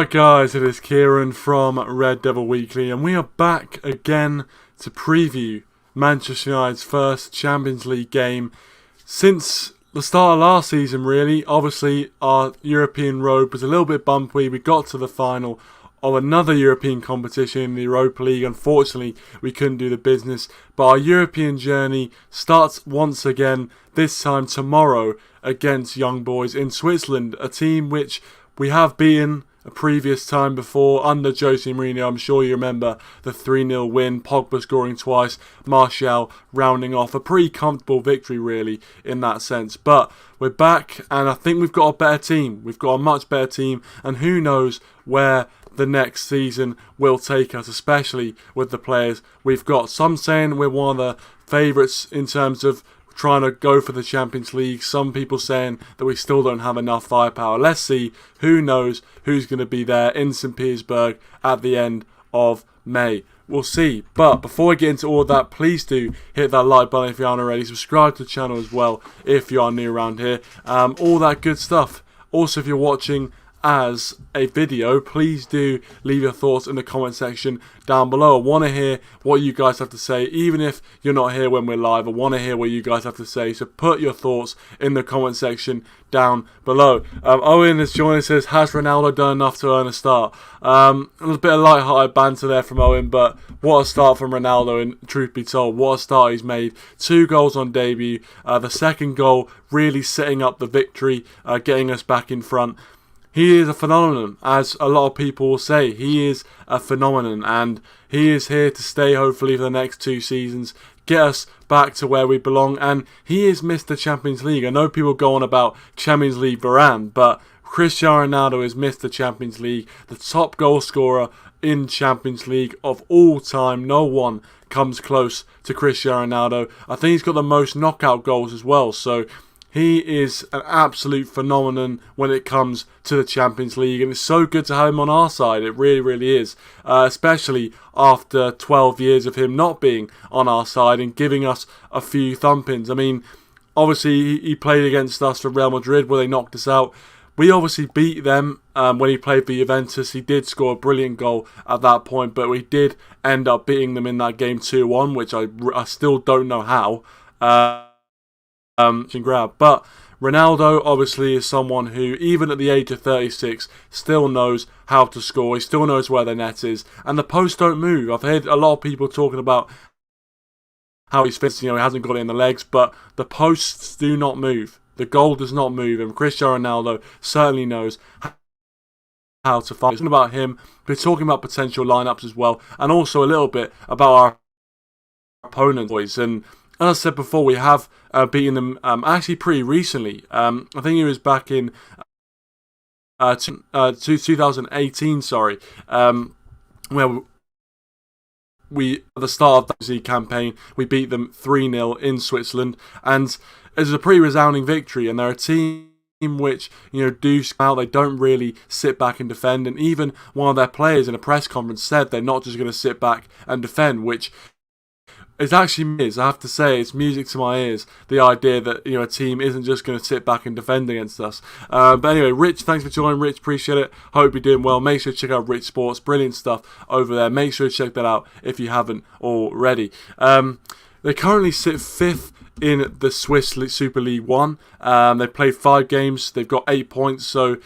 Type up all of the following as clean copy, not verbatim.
Right guys, it is Kieran from Red Devil Weekly, and we are back again to preview Manchester United's first Champions League game since the start of last season really. Obviously our European road was a little bit bumpy. We got to the final of another European competition in the Europa League. Unfortunately, we couldn't do the business, but our European journey starts once again, this time tomorrow against Young Boys in Switzerland, a team which we have beaten a previous time before under Jose Mourinho. I'm sure you remember the 3-0 win, Pogba scoring twice, Martial rounding off a pretty comfortable victory really in that sense. But we're back and I think we've got a better team. We've got a much better team, and who knows where the next season will take us, especially with the players we've got. Some saying we're one of the favourites in terms of trying to go for the Champions League. Some people saying that we still don't have enough firepower. Let's see. Who knows who's going to be there in St. Petersburg at the end of May. We'll see. But before we get into all of that, please do hit that like button if you aren't already. Subscribe to the channel as well if you are new around here. All that good stuff. Also, if you're watching as a video, please do leave your thoughts in the comment section down below. I want to hear what you guys have to say, even if you're not here when we're live. I want to hear what you guys have to say, so put your thoughts in the comment section down below. Owen has joined and says, has Ronaldo done enough to earn a start? A little bit of light-hearted banter there from Owen, but what a start from Ronaldo, and truth be told, what a start he's made. 2 goals on debut, the second goal really setting up the victory, getting us back in front. He is a phenomenon, as a lot of people will say. He is a phenomenon, and he is here to stay hopefully for the next 2 seasons, get us back to where we belong, and he is Mr. Champions League. I know people go on about Champions League Varane, but Cristiano Ronaldo is Mr. Champions League, the top goal scorer in Champions League of all time. No one comes close to Cristiano Ronaldo. I think he's got the most knockout goals as well, so he is an absolute phenomenon when it comes to the Champions League, and it's so good to have him on our side. It really, really is, especially after 12 years of him not being on our side and giving us a few thumpings. I mean, obviously he played against us for Real Madrid where they knocked us out. We obviously beat them when he played for Juventus. He did score a brilliant goal at that point, but we did end up beating them in that game 2-1, which I still don't know how. Grab. But Ronaldo obviously is someone who, even at the age of 36, still knows how to score. He still knows where the net is, and the posts don't move. I've heard a lot of people talking about how he's fit, he hasn't got it in the legs, but the posts do not move. The goal does not move, and Cristiano Ronaldo certainly knows how to fight. It's about him. We're talking about potential lineups as well, and also a little bit about our opponent boys. And as I said before, we have beaten them actually pretty recently. I think it was back in 2018, where we, at the start of the campaign, we beat them 3-0 in Switzerland, and it was a pretty resounding victory. And they're a team which, do out, they don't really sit back and defend, and even one of their players in a press conference said they're not just going to sit back and defend, which it actually is, I have to say, it's music to my ears, the idea that, a team isn't just going to sit back and defend against us. But anyway, Rich, thanks for joining. Rich, appreciate it. Hope you're doing well. Make sure to check out Rich Sports. Brilliant stuff over there. Make sure to check that out if you haven't already. They currently sit 5th in the Swiss Super League 1. They've played 5 games. They've got 8 points. So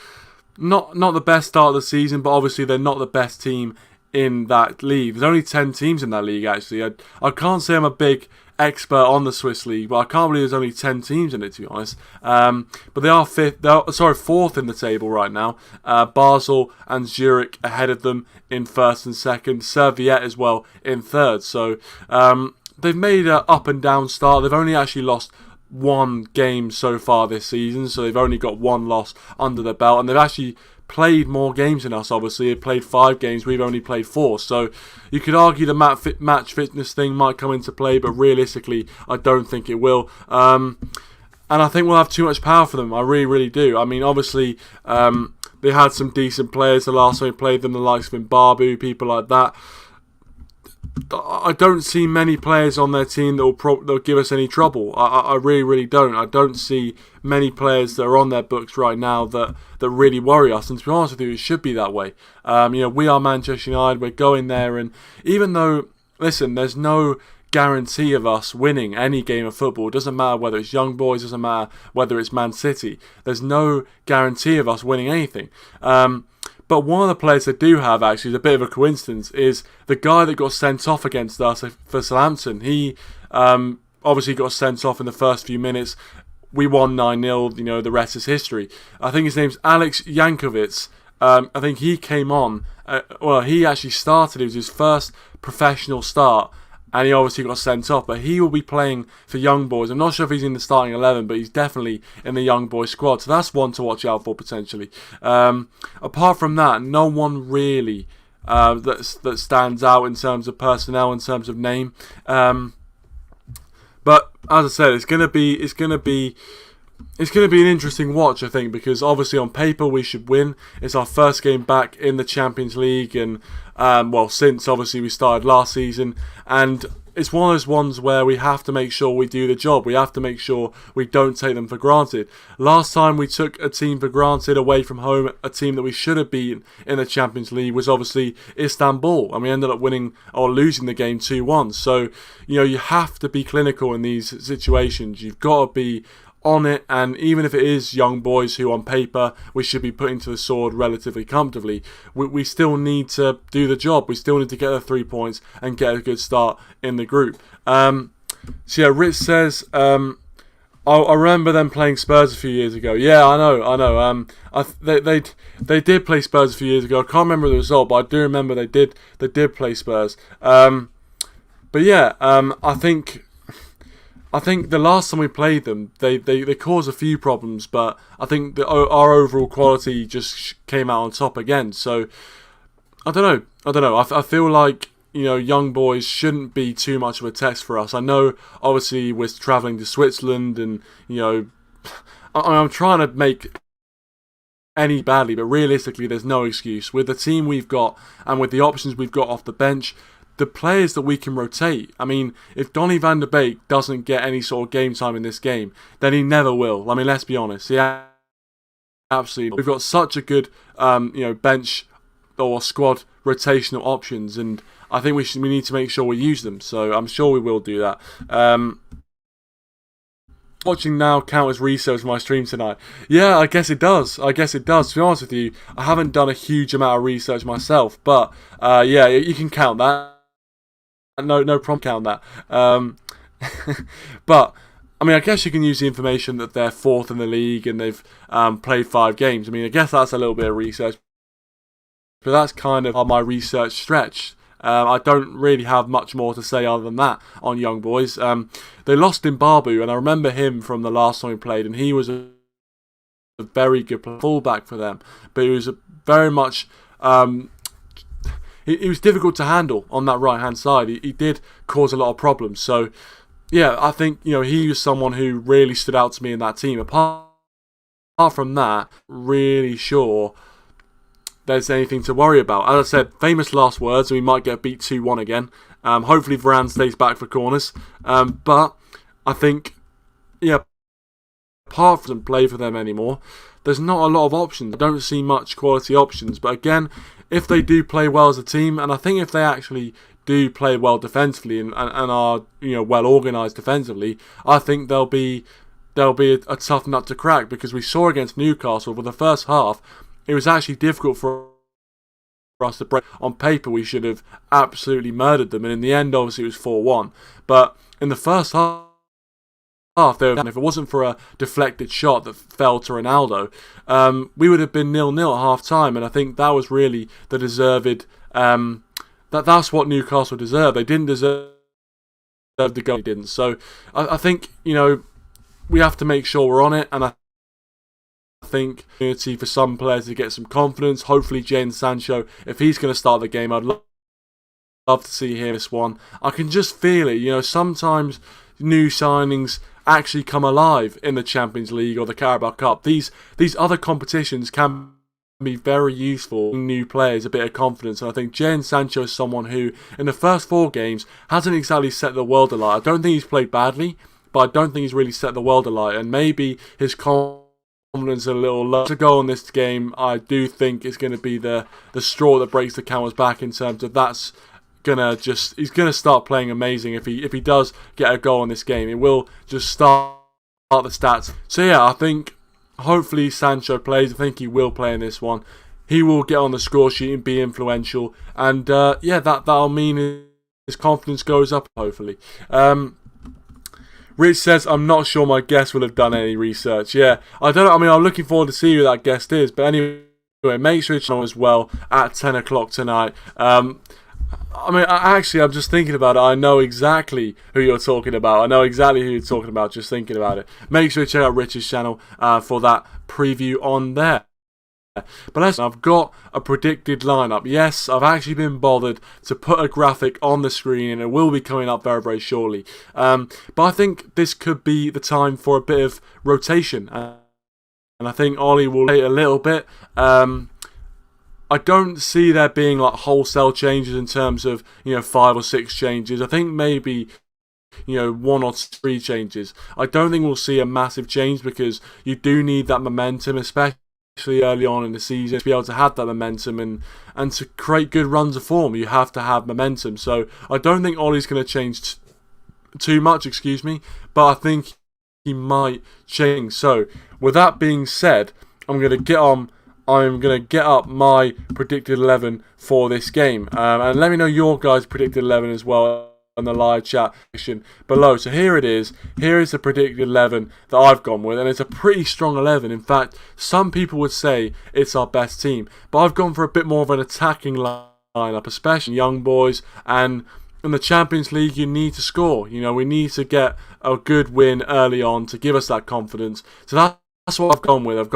not the best start of the season, but obviously they're not the best team in that league. There's only 10 teams in that league actually. I can't say I'm a big expert on the Swiss league, but I can't believe there's only 10 teams in it, to be honest. But they are 4th in the table right now. Basel and Zurich ahead of them in 1st and 2nd. Serviette as well in 3rd. So they've made an up and down start. They've only actually lost 1 game so far this season, so they've only got 1 loss under their belt, and they've actually played more games than us. Obviously they've played 5 games, we've only played 4, so you could argue the match fitness thing might come into play, but realistically I don't think it will. And I think we'll have too much power for them. I really, really do. I mean, obviously they had some decent players the last time we played them, the likes of Mbabu, people like that. I don't see many players on their team that will give us any trouble. I really, really don't. I don't see many players that are on their books right now that really worry us. And to be honest with you, it should be that way. We are Manchester United. We're going there, and even though, listen, there's no guarantee of us winning any game of football. It doesn't matter whether it's Young Boys, doesn't matter whether it's Man City. There's no guarantee of us winning anything. But one of the players they do have, actually, is a bit of a coincidence, is the guy that got sent off against us for Southampton. He obviously got sent off in the first few minutes. We won 9-0, the rest is history. I think his name's Alex Jankovic. I think he came on, he actually started, it was his first professional start, and he obviously got sent off, but he will be playing for Young Boys. I'm not sure if he's in the starting 11, but he's definitely in the Young Boys squad, so that's one to watch out for potentially. Apart from that, no one really that stands out in terms of personnel, in terms of name. But as I said, it's going to be an interesting watch, I think, because obviously on paper we should win. It's our first game back in the Champions League, and since obviously we started last season, and it's one of those ones where we have to make sure we do the job. We have to make sure we don't take them for granted. Last time we took a team for granted away from home, a team that we should have beaten in the Champions League, was obviously Istanbul, and we ended up winning or losing the game 2-1. So, you have to be clinical in these situations. You've got to be on it, and even if it is Young Boys who on paper we should be putting to the sword relatively comfortably, we still need to do the job. We still need to get the 3 points and get a good start in the group. Rich says, I remember them playing Spurs a few years ago. Yeah, I know. They did play Spurs a few years ago. I can't remember the result, but I do remember they did play Spurs. I think the last time we played them, they caused a few problems, but I think our overall quality just came out on top again. So I don't know. I feel like Young Boys shouldn't be too much of a test for us. I know obviously we're travelling to Switzerland, and I'm trying to make any badly, but realistically there's no excuse with the team we've got and with the options we've got off the bench. The players that we can rotate. I mean, if Donny van der Beek doesn't get any sort of game time in this game, then he never will. I mean, let's be honest. Yeah, absolutely. We've got such a good, bench or squad rotational options, and I think we need to make sure we use them. So I'm sure we will do that. Watching now count as research for my stream tonight? Yeah, I guess it does. To be honest with you, I haven't done a huge amount of research myself, but you can count that. No problem, count that. But I mean, I guess you can use the information that they're fourth in the league and they've played 5 games. I mean, I guess that's a little bit of research, but that's kind of how my research stretched. I don't really have much more to say other than that on Young Boys. They lost in Babu, and I remember him from the last time we played, and he was a very good fullback for them, but he was very much he was difficult to handle on that right hand side. He did cause a lot of problems. So yeah, I think he was someone who really stood out to me in that team. Apart from that, really sure there's anything to worry about. As I said, famous last words, and we might get beat 2-1 again. Hopefully Varane stays back for corners. But I think, apart from play for them anymore, there's not a lot of options. I don't see much quality options. But again, if they do play well as a team, and I think if they actually do play well defensively and are well organised defensively, I think they'll be a tough nut to crack, because we saw against Newcastle for the first half, it was actually difficult for us to break. On paper, we should have absolutely murdered them, and in the end, obviously, it was 4-1. But in the first half, if it wasn't for a deflected shot that fell to Ronaldo, we would have been 0-0 at half time, and I think that was really the deserved. That's what Newcastle deserved. They didn't deserve the goal. They didn't. So I think we have to make sure we're on it, and I think opportunity for some players to get some confidence. Hopefully, Jadon Sancho, if he's going to start the game, I'd love to see him this one. I can just feel it. Sometimes new signings actually come alive in the Champions League or the Carabao Cup. These other competitions can be very useful in new players a bit of confidence. And I think Jadon Sancho is someone who, in the first 4 games, hasn't exactly set the world alight. I don't think he's played badly, but I don't think he's really set the world alight. And maybe his confidence a little low. To go on this game, I do think it's going to be the straw that breaks the camel's back in terms of he's gonna start playing amazing if he does get a goal in this game. It will just start the stats. So yeah, I think hopefully Sancho plays. I think he will play in this one. He will get on the score sheet and be influential. And yeah, that'll mean his confidence goes up, hopefully. Rich says, I'm not sure my guest will have done any research. Yeah, I don't know. I mean, I'm looking forward to see who that guest is. But anyway, make sure you channel as well at 10 o'clock tonight. I mean, I'm just thinking about it. I know exactly who you're talking about. Just thinking about it. Make sure you check out Rich's channel for that preview on there. But listen, I've got a predicted lineup. Yes, I've actually been bothered to put a graphic on the screen, and it will be coming up very, very shortly. But I think this could be the time for a bit of rotation. And I think Ole will wait a little bit. I don't see there being like wholesale changes in terms of 5 or 6 changes. I think maybe 1 or 3 changes. I don't think we'll see a massive change because you do need that momentum, especially early on in the season, to be able to have that momentum and to create good runs of form. You have to have momentum. So I don't think Ole's going to change too much. But I think he might change. So with that being said, I'm going to get up my predicted 11 for this game. And let me know your guys' predicted 11 as well in the live chat section below. So here it is. Here is the predicted 11 that I've gone with. And it's a pretty strong 11. In fact, some people would say it's our best team. But I've gone for a bit more of an attacking lineup, especially young boys. And in the Champions League, you need to score. We need to get a good win early on to give us that confidence. So that's what I've gone with. I've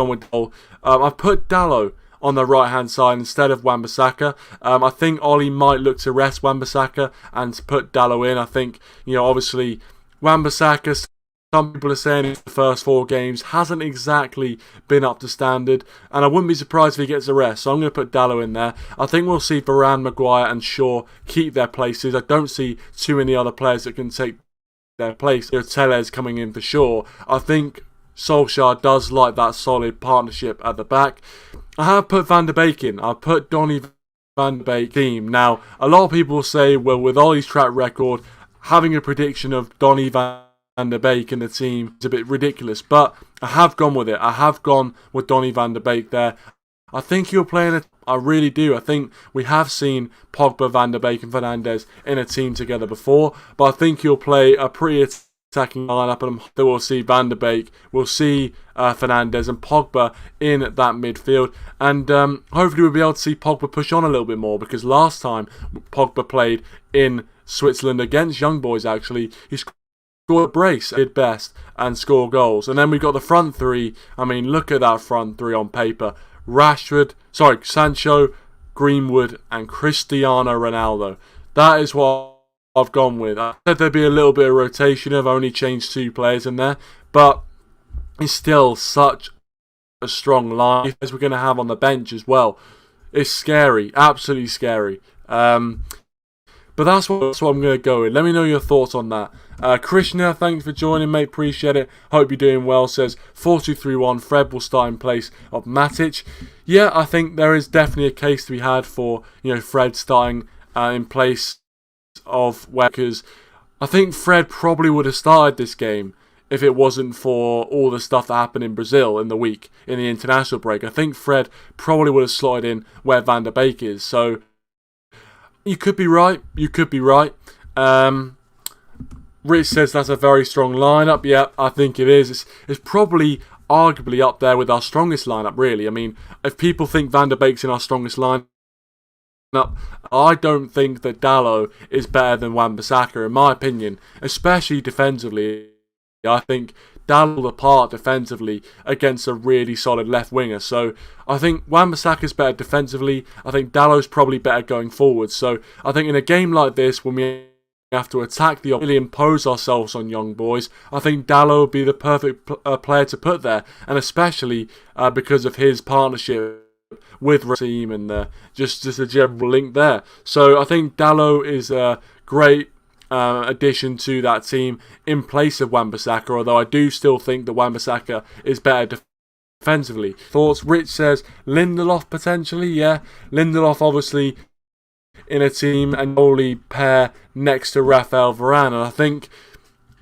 put Dalot on the right-hand side instead of Wan-Bissaka. I think Ole might look to rest Wan-Bissaka and to put Dalot in. I think, obviously, Wan-Bissaka, some people are saying in the first 4 games, hasn't exactly been up to standard. And I wouldn't be surprised if he gets a rest. So I'm going to put Dalot in there. I think we'll see Varane, Maguire and Shaw keep their places. I don't see too many other players that can take their place. Teles coming in for sure. I think Solskjaer does like that solid partnership at the back. I have put Van de Beek in. I've put Donny Van de Beek team. Now, a lot of people say, well, with Ole's track record, having a prediction of Donny Van de Beek in the team is a bit ridiculous. But I have gone with it. I have gone with Donny Van de Beek there. I think he'll play in a... I really do. I think we have seen Pogba, Van de Beek and Fernandes in a team together before. But I think he'll play a pretty attacking lineup, and that we'll see Van de Beek, we'll see Fernandes and Pogba in that midfield, and hopefully we'll be able to see Pogba push on a little bit more, because last time Pogba played in Switzerland against young boys, actually, he scored a brace, did best, and score goals. And then we've got the front 3. I mean, look at that front 3 on paper. Sancho, Greenwood and Cristiano Ronaldo. That is what I've gone with. I said there'd be a little bit of rotation. I've only changed 2 players in there, but it's still such a strong line as we're going to have on the bench as well. It's scary, absolutely scary. But that's what I'm going to go with. Let me know your thoughts on that. Krishna, thanks for joining, mate. Appreciate it. Hope you're doing well. Says 4-2-3-1. Fred will start in place of Matic. Yeah, I think there is definitely a case to be had for Fred starting in place of, because I think Fred probably would have started this game if it wasn't for all the stuff that happened in Brazil in the week in the international break. I think Fred probably would have slotted in where Van de Beek is. So you could be right. Rich says that's a very strong lineup. Yeah, I think it is. It's probably arguably up there with our strongest lineup, really. I mean, if people think Van de Beek's in our strongest lineup, I don't think that Dalot is better than Wan-Bissaka, in my opinion, especially defensively. I think Dalot apart defensively against a really solid left winger. So I think Wan-Bissaka's better defensively. I think Dalot's probably better going forward. So I think in a game like this, when we have to attack the really impose ourselves on young boys, I think Dalot would be the perfect player to put there, and especially because of his partnership with the team and just a general link there. So I think Dalot is a great addition to that team in place of Wan-Bissaka, although I do still think that Wan-Bissaka is better defensively. Thoughts? Rich says Lindelof potentially, yeah. Lindelof obviously in a team and only pair next to Raphael Varane, and I think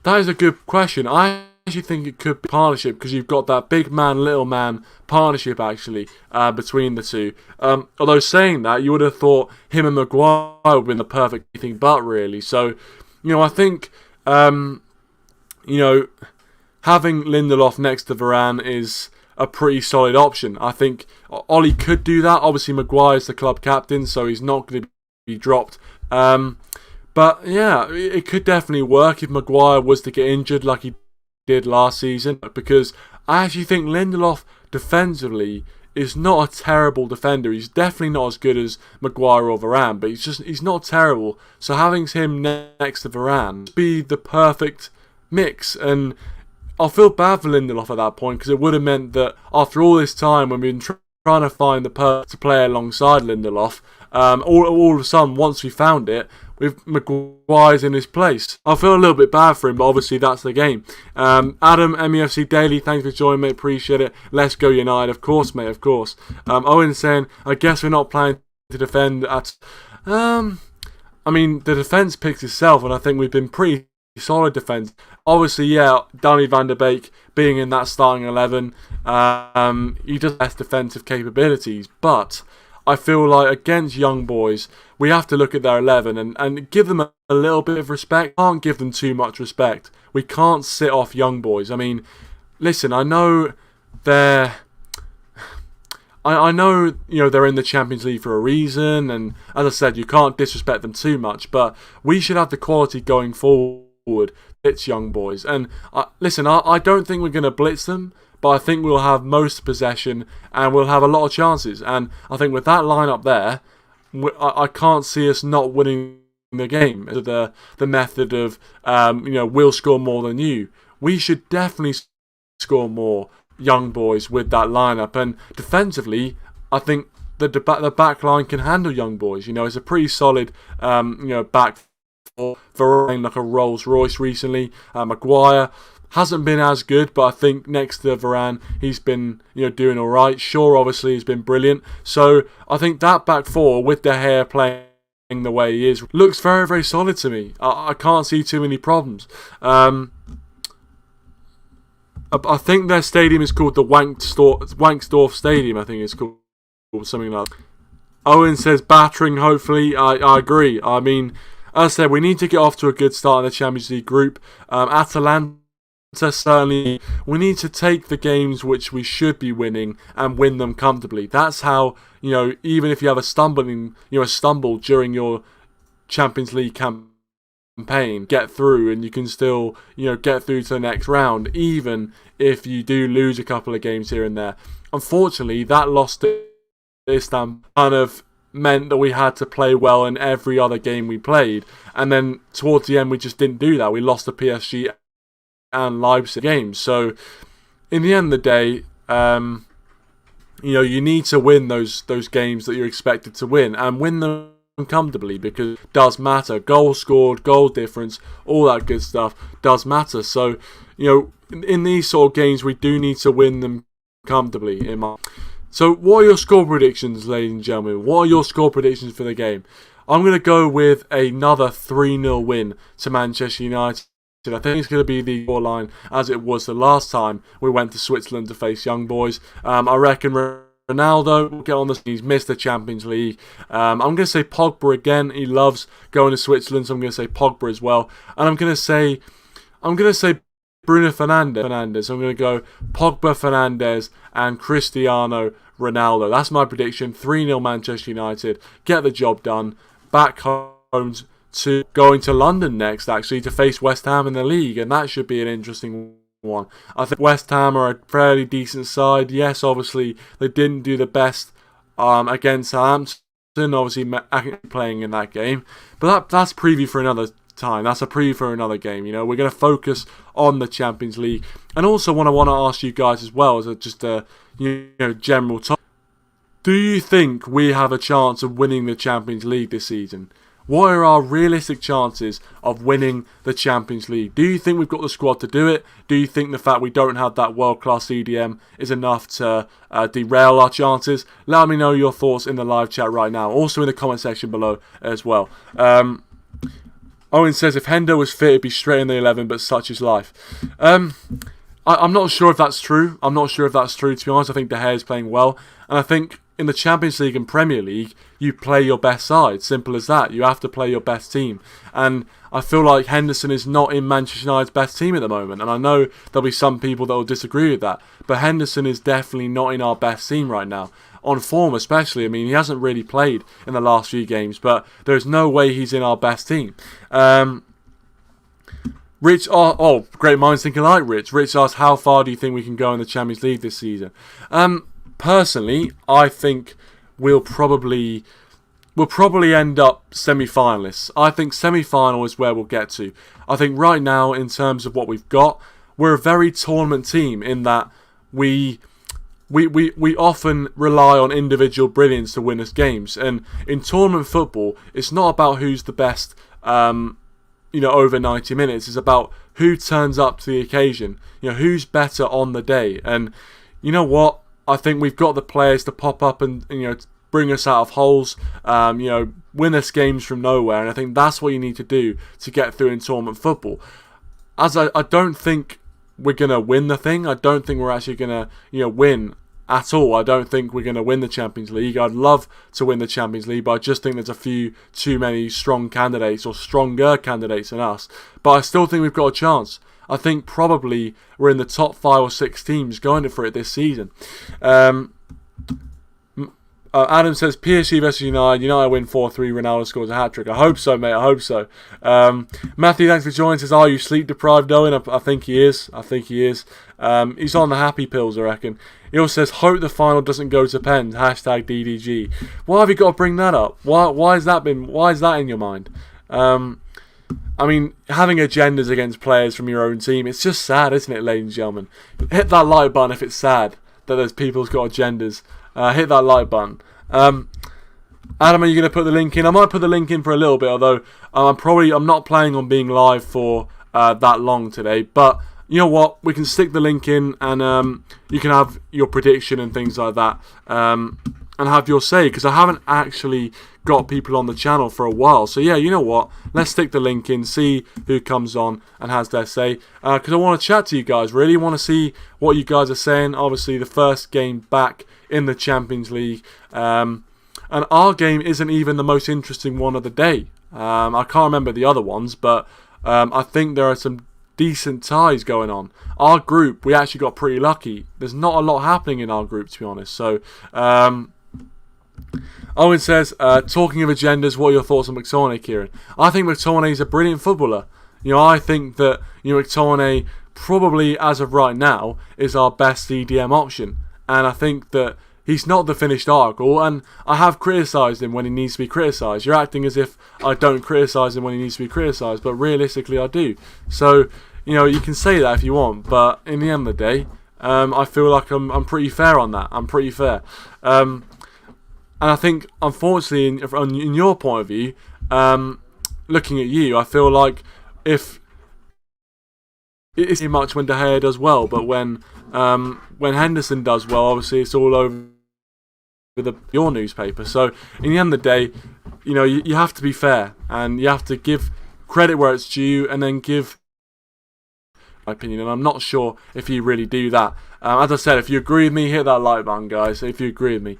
that is a good question. I actually think it could be a partnership because you've got that big man, little man partnership actually between the two. Although saying that, you would have thought him and Maguire would have been the perfect thing, but really. So, I think, having Lindelof next to Varane is a pretty solid option. I think Ole could do that. Obviously, Maguire's the club captain, so he's not going to be dropped. But yeah, it could definitely work if Maguire was to get injured like he did last season, because I actually think Lindelof defensively is not a terrible defender. He's definitely not as good as Maguire or Varane, but he's not terrible. So having him next to Varane would be the perfect mix, and I'll feel bad for Lindelof at that point because it would have meant that after all this time when we've been trying to find the person to play alongside Lindelof, all of a sudden once we found it, with Maguire's in his place. I feel a little bit bad for him, but obviously that's the game. Adam, MEFC Daily, thanks for joining, mate. Appreciate it. Let's go United. Of course, mate, of course. Owen saying, I guess we're not planning to defend at... the defence picks itself, and I think we've been pretty solid defence. Obviously, yeah, Donny van der Beek being in that starting 11, he does have defensive capabilities, but I feel like against young boys, we have to look at their 11 and give them a little bit of respect. We can't give them too much respect. We can't sit off young boys. I mean, listen, I know they're... I know, they're in the Champions League for a reason, and as I said, you can't disrespect them too much, but we should have the quality going forward. It's young boys. And listen, I don't think we're going to blitz them, but I think we'll have most possession and we'll have a lot of chances. And I think with that lineup there, I can't see us not winning the game. The method of, we'll score more than you. We should definitely score more young boys with that lineup. And defensively, I think the back line can handle young boys. It's a pretty solid, back four. Varane like a Rolls Royce recently. Maguire hasn't been as good, but I think next to Varane, he's been doing all right. Shaw obviously has been brilliant. So I think that back four with De Gea playing the way he is looks very, very solid to me. I can't see too many problems. I think their stadium is called the Wanksdorf Stadium. I think it's called something like that. Owen says battering. Hopefully, I agree. I mean, as I said, we need to get off to a good start in the Champions League group. Atalanta. Certainly, we need to take the games which we should be winning and win them comfortably. That's how, even if you have a stumble during your Champions League campaign, get through and you can still, get through to the next round, even if you do lose a couple of games here and there. Unfortunately, that loss to Istanbul kind of meant that we had to play well in every other game we played, and then towards the end we just didn't do that. We lost to PSG and Leipzig games. So in the end of the day, you need to win those games that you're expected to win and win them comfortably, because it does matter. Goal scored, goal difference, all that good stuff does matter. So in these sort of games we do need to win them comfortably. So what are your score predictions, ladies and gentlemen? What are your score predictions for the game? I'm going to go with another 3-0 win to Manchester United. I think it's going to be the scoreline as it was the last time we went to Switzerland to face young boys. I reckon Ronaldo will get on the scene. He's missed the Champions League. I'm going to say Pogba again. He loves going to Switzerland, so I'm going to say Pogba as well. And I'm going to say Bruno Fernandes. I'm going to go Pogba, Fernandes, and Cristiano Ronaldo. That's my prediction. 3-0 Manchester United. Get the job done. Back home to going to London next, actually, to face West Ham in the league, and that should be an interesting one. I think West Ham are a fairly decent side. Yes, obviously, they didn't do the best against Southampton, obviously playing in that game, but that's preview for another time. That's a preview for another game. We're going to focus on the Champions League, and also want to ask you guys as well, as just a general topic. Do you think we have a chance of winning the Champions League this season? What are our realistic chances of winning the Champions League? Do you think we've got the squad to do it? Do you think the fact we don't have that world-class CDM is enough to derail our chances? Let me know your thoughts in the live chat right now. Also in the comment section below as well. Owen says, if Hendo was fit, he'd be straight in the 11, but such is life. I'm not sure if that's true. I'm not sure if that's true, to be honest. I think De Gea is playing well. And I think in the Champions League and Premier League, you play your best side. Simple as that. You have to play your best team. And I feel like Henderson is not in Manchester United's best team at the moment. And I know there'll be some people that will disagree with that. But Henderson is definitely not in our best team right now. On form especially. I mean, he hasn't really played in the last few games. But there's no way he's in our best team. Rich, great minds think alike, Rich. Rich asks, how far do you think we can go in the Champions League this season? Personally, I think we'll probably end up semi-finalists. I think semi-final is where we'll get to. I think right now, in terms of what we've got, we're a very tournament team in that we often rely on individual brilliance to win us games. And in tournament football, it's not about who's the best, over 90 minutes. It's about who turns up to the occasion. Who's better on the day. And you know what? I think we've got the players to pop up and bring us out of holes, win us games from nowhere, and I think that's what you need to do to get through in tournament football. As I don't think we're gonna win the thing. I don't think we're actually gonna win at all. I don't think we're gonna win the Champions League. I'd love to win the Champions League, but I just think there's a few too many strong candidates or stronger candidates than us. But I still think we've got a chance. I think probably we're in the top 5 or 6 teams going for it this season. Adam says, PSG versus United. United win 4-3. Ronaldo scores a hat-trick. I hope so, mate. I hope so. Matthew, thanks for joining. Says, are you sleep-deprived, Owen? I think he is. He's on the happy pills, I reckon. He also says, hope the final doesn't go to pens. Hashtag DDG. Why have you got to bring that up? Why is that in your mind? I mean, having agendas against players from your own team, it's just sad, isn't it, ladies and gentlemen? Hit that like button if it's sad that there's people who've got agendas. Hit that like button. Adam, are you going to put the link in? I might put the link in for a little bit, although I'm not planning on being live for that long today. But you know what? We can stick the link in, and you can have your prediction and things like that, and have your say, because I haven't actually got people on the channel for a while. So yeah, you know what? Let's stick the link in, see who comes on and has their say, because I want to chat to you guys. Really want to see what you guys are saying. Obviously, the first game back in the Champions League, and our game isn't even the most interesting one of the day. I can't remember the other ones, but I think there are some decent ties going on. Our group, we actually got pretty lucky. There's not a lot happening in our group, to be honest. So Owen says, talking of agendas, what are your thoughts on McTominay, Kieran? I think McTominay is a brilliant footballer. I think that McTominay probably, as of right now, is our best CDM option. And I think that he's not the finished article, and I have criticised him when he needs to be criticised. You're acting as if I don't criticise him when he needs to be criticised, but realistically I do. So, you can say that if you want, but in the end of the day, I feel like I'm pretty fair on that. I'm pretty fair. And I think, unfortunately, in your point of view, looking at you, I feel like if it isn't much when De Gea does well, but when Henderson does well, obviously it's all over your newspaper. So in the end of the day, you have to be fair, and you have to give credit where it's due, and then give my opinion. And I'm not sure if you really do that. As I said, if you agree with me, hit that like button, guys. If you agree with me.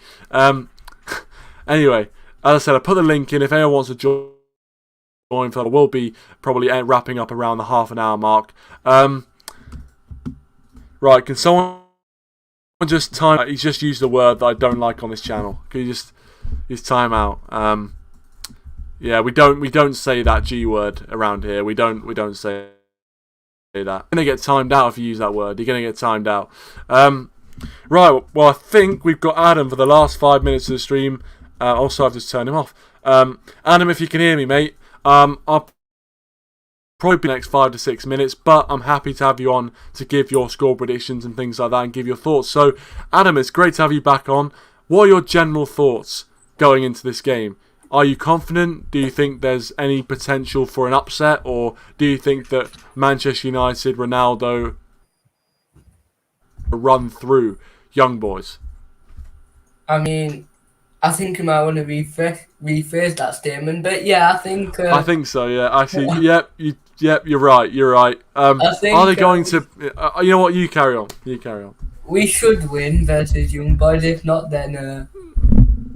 Anyway, as I said, I put the link in if anyone wants to join. We'll be probably wrapping up around the half an hour mark. Right, can someone just time out? He's just used a word that I don't like on this channel. Can you just time out? Yeah, we don't say that G word around here. We don't say that. You're gonna get timed out if you use that word. You're gonna get timed out. Right, well, I think we've got Adam for the last 5 minutes of the stream. Also, I've just turned him off. Adam, if you can hear me, mate, I'll probably be the next 5 to 6 minutes, but I'm happy to have you on to give your score predictions and things like that and give your thoughts. So, Adam, it's great to have you back on. what are your general thoughts going into this game? Are you confident? Do you think there's any potential for an upset? Or do you think that Manchester United, Ronaldo, run through Young Boys? I mean, I think you might want to rephrase that statement, but yeah, I think... I think so, yeah. Actually, yep, you're right, you're right. I think, are they going to... you know what, you carry on. We should win versus Young Boys. If not, then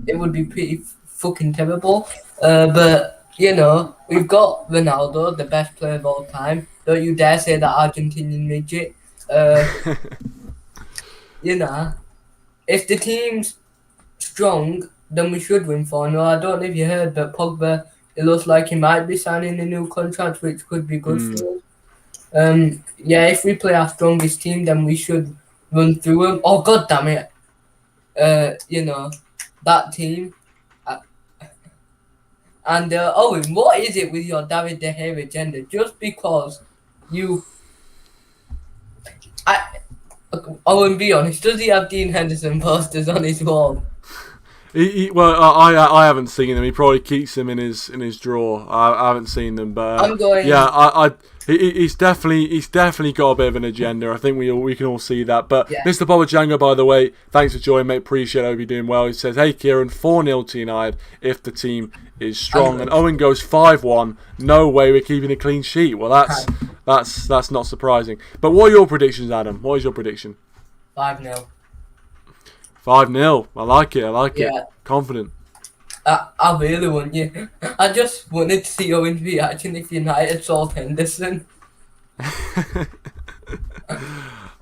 it would be pretty fucking terrible. But, you know, we've got Ronaldo, the best player of all time. Don't you dare say that Argentinian midget. You know, if the team's strong, then we should win 4-0. I don't know if you heard, but Pogba, it looks like he might be signing a new contract, which could be good for us. Yeah, if we play our strongest team, then we should run through them. Oh, god damn it. You know, that team. And Owen, what is it with your David De Gea agenda? Just because Owen, be honest, does he have Dean Henderson posters on his wall? I haven't seen them. He probably keeps them in his drawer. I haven't seen them, but he's definitely got a bit of an agenda. I think we can all see that. But yeah. Mr. Bobajango, by the way, thanks for joining, mate. Appreciate it. Hope you're doing well. He says, "Hey, Kieran, 4-0 to United if the team is strong." And Owen goes 5-1. No way we're keeping a clean sheet. Well, that's not surprising. But what are your predictions, Adam? What is your prediction? 5-0. 5-0. I like it. Confident. I really want you. I just wanted to see Owen's reaction if United sold Henderson.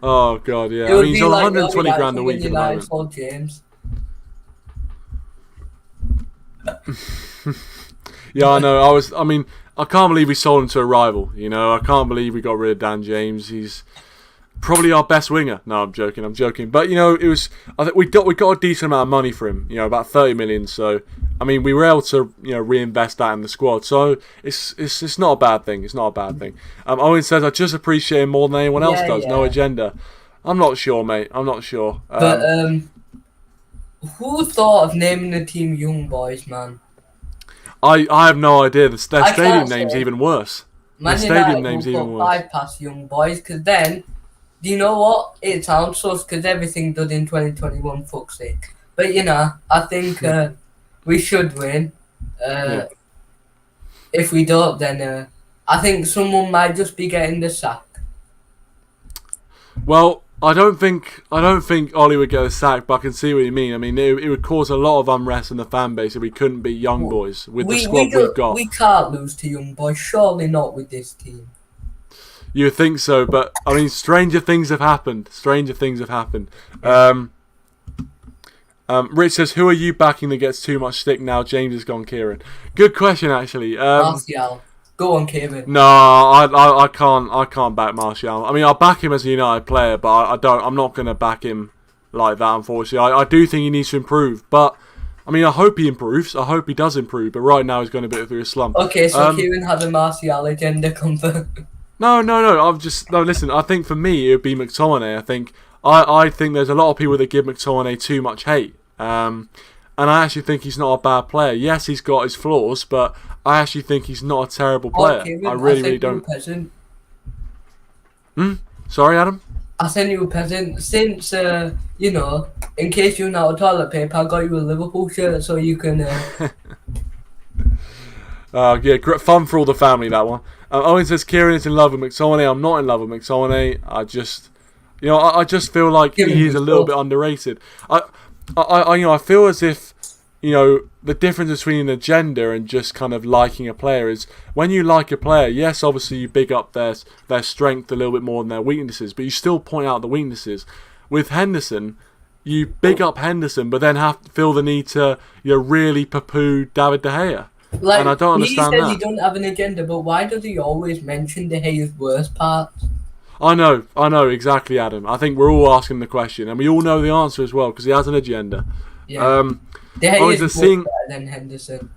Oh god, yeah. I mean, he's on 120 grand a week at the moment. Sold James. Yeah, I know. I can't believe we sold him to a rival. You know, I can't believe we got rid of Dan James. He's probably our best winger. No, I'm joking. But you know, I think we got a decent amount of money for him. You know, about 30 million. So, I mean, we were able to reinvest that in the squad. So it's not a bad thing. It's not a bad thing. Owen says, "I just appreciate him more than anyone else does. Yeah. No agenda." I'm not sure, mate. I'm not sure. But who thought of naming the team Young Boys, man? I have no idea. Their stadium name's even worse. Man United will bypass Young Boys, because then, do you know what? It sounds sus because everything done in 2021, fuck's sake. But, you know, I think we should win. If we don't, then I think someone might just be getting the sack. Well, I don't think Ollie would get a sack, but I can see what you mean. I mean, it would cause a lot of unrest in the fan base if we couldn't beat Young Boys with the squad we've got. We can't lose to Young Boys, surely not with this team. You would think so, but I mean, stranger things have happened. Rich says, "Who are you backing that gets too much stick now? James has gone Kieran." Good question, actually. Martial. Go on, Kieran. No, I can't back Martial. I mean, I'll back him as a United player, but I'm not going to back him like that, unfortunately. I do think he needs to improve, but I mean, I hope he improves. I hope he does improve, but right now he's going a bit through a slump. Okay, so Kieran has a Martial agenda confirmed. No. Listen, I think for me it would be McTominay. I think there's a lot of people that give McTominay too much hate. And I actually think he's not a bad player. Yes, he's got his flaws, but I actually think he's not a terrible player. Kieran, I really don't. Sorry, Adam? I sent you a present since, in case you're not a toilet paper, I got you a Liverpool shirt so you can... yeah, fun for all the family, that one. Owen says, "Kieran is in love with McTominay." I'm not in love with McTominay. I just feel like he is a little bit underrated. I feel as if, the difference between an agenda and just kind of liking a player is when you like a player, yes, obviously you big up their strength a little bit more than their weaknesses, but you still point out the weaknesses. With Henderson, you big up Henderson, but then have to feel the need to really poo-poo David De Gea. Like, and I don't understand he that. says he don't have an agenda, but why does he always mention De Gea's worst parts? I know, exactly, Adam. I think we're all asking the question, and we all know the answer as well, because he has an agenda. Yeah. De Gea is better than Henderson.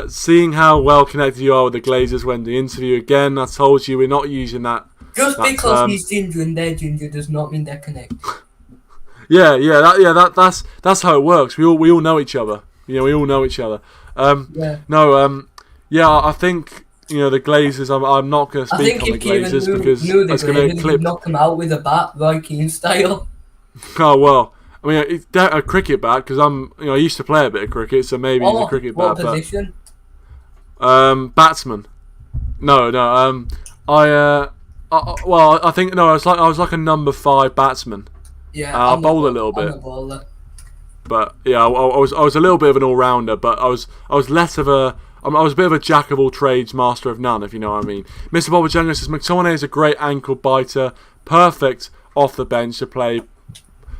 Seeing how well connected you are with the Glazers when the interview again, I told you we're not using that. Just because he's ginger and they're ginger does not mean they're connected. That's how it works. We all know each other. We all know each other. I think the Glazers. I'm not going to speak on the Glazers because it's going to clip. Knock them out with a bat, Roy Keane style. Oh well. I mean, it's a cricket bat because I used to play a bit of cricket, so maybe it's a cricket bat. What position? Batsman. No. I think I was like a number 5 batsman. Yeah, I bowled a little bit. I'm a bowler. But yeah, I was a little bit of an all rounder, but I was less of a. I was a bit of a jack of all trades, master of none, if you know what I mean. Mr. Bobber Django says McTominay is a great ankle biter, perfect off the bench to play.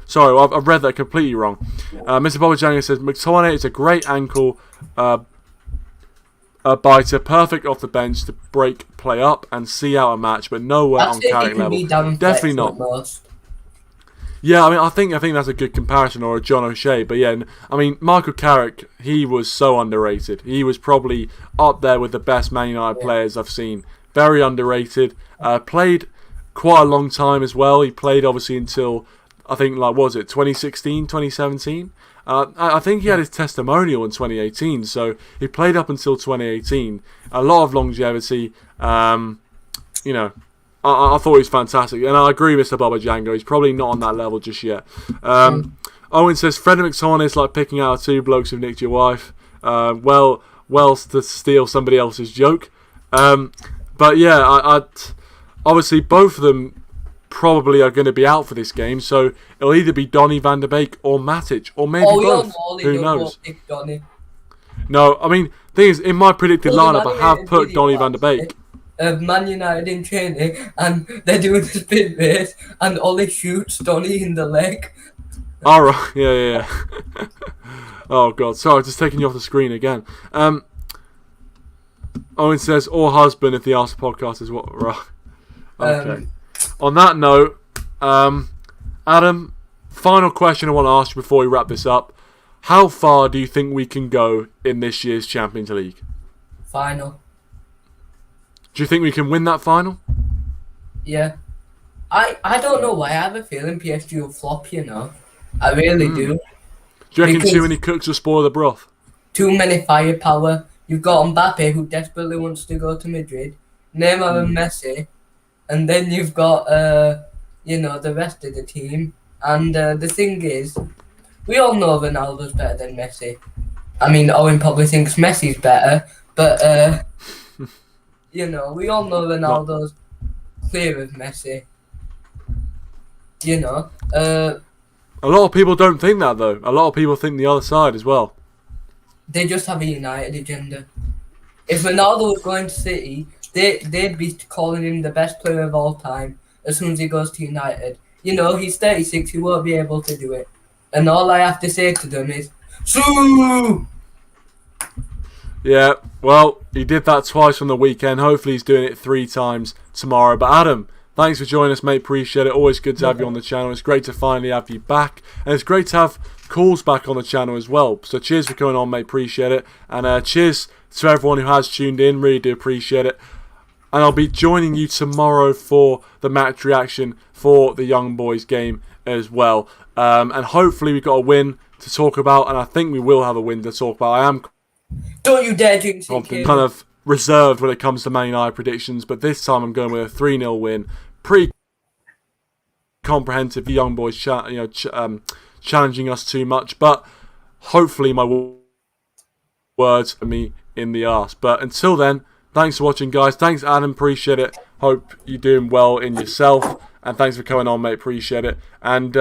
Sorry, I've read that completely wrong. Mr. Bobber Django says McTominay is a great ankle biter, perfect off the bench to break play up and see out a match, but nowhere on Carrick level. Definitely not. Yeah, I mean, I think that's a good comparison, or a John O'Shea. But yeah, I mean, Michael Carrick, he was so underrated. He was probably up there with the best Man United players I've seen. Very underrated. Played quite a long time as well. He played obviously until, I think, 2016, 2017? I think he had his testimonial in 2018, so he played up until 2018. A lot of longevity. I thought he was fantastic, and I agree with Mr. Bobber Django. He's probably not on that level just yet. Owen says Fred McTominay is like picking out 2 blokes who've nicked your wife. Well to steal somebody else's joke. But yeah, obviously both of them probably are going to be out for this game, so it'll either be Donny van der Beek or Matic, or maybe both. Who knows? No, I mean, thing is, in my predicted lineup, I have put Donny van der Beek. Of Man United in training, and they're doing the spin race, and Ole shoots Donny in the leg. Alright, yeah. Oh god, sorry, just taking you off the screen again. Owen says, or husband if the Arsenal podcast is what. Right. Okay. On that note, Adam, final question I want to ask you before we wrap this up. How far do you think we can go in this year's Champions League? Final. Do you think we can win that final? Yeah. I don't know why. I have a feeling PSG will flop, I really do. Do you reckon too many cooks will spoil the broth? Too many firepower. You've got Mbappe, who desperately wants to go to Madrid. Neymar and Messi. And then you've got, the rest of the team. And the thing is, we all know Ronaldo's better than Messi. I mean, Owen probably thinks Messi's better, but... we all know Ronaldo's clear of Messi. A lot of people don't think that, though. A lot of people think the other side as well. They just have a United agenda. If Ronaldo was going to City, they'd be calling him the best player of all time as soon as he goes to United. He's 36, he won't be able to do it. And all I have to say to them is, Sue! Yeah, well, he did that twice on the weekend. Hopefully he's doing it 3 times tomorrow. But Adam, thanks for joining us, mate. Appreciate it. Always good to have you on the channel. It's great to finally have you back. And it's great to have calls back on the channel as well. So cheers for coming on, mate. Appreciate it. And cheers to everyone who has tuned in. Really do appreciate it. And I'll be joining you tomorrow for the match reaction for the Young Boys game as well. And hopefully we've got a win to talk about. And I think we will have a win to talk about. I am... Don't you dare jinx it, kid. Kind of reserved when it comes to Man United predictions, but this time I'm going with a 3-0 win. Pretty comprehensive. The Young Boys, challenging us too much, but hopefully my words for me in the arse. But until then, thanks for watching, guys. Thanks, Adam. Appreciate it. Hope you're doing well in yourself, and thanks for coming on, mate. Appreciate it. And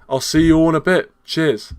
I'll see you all in a bit. Cheers.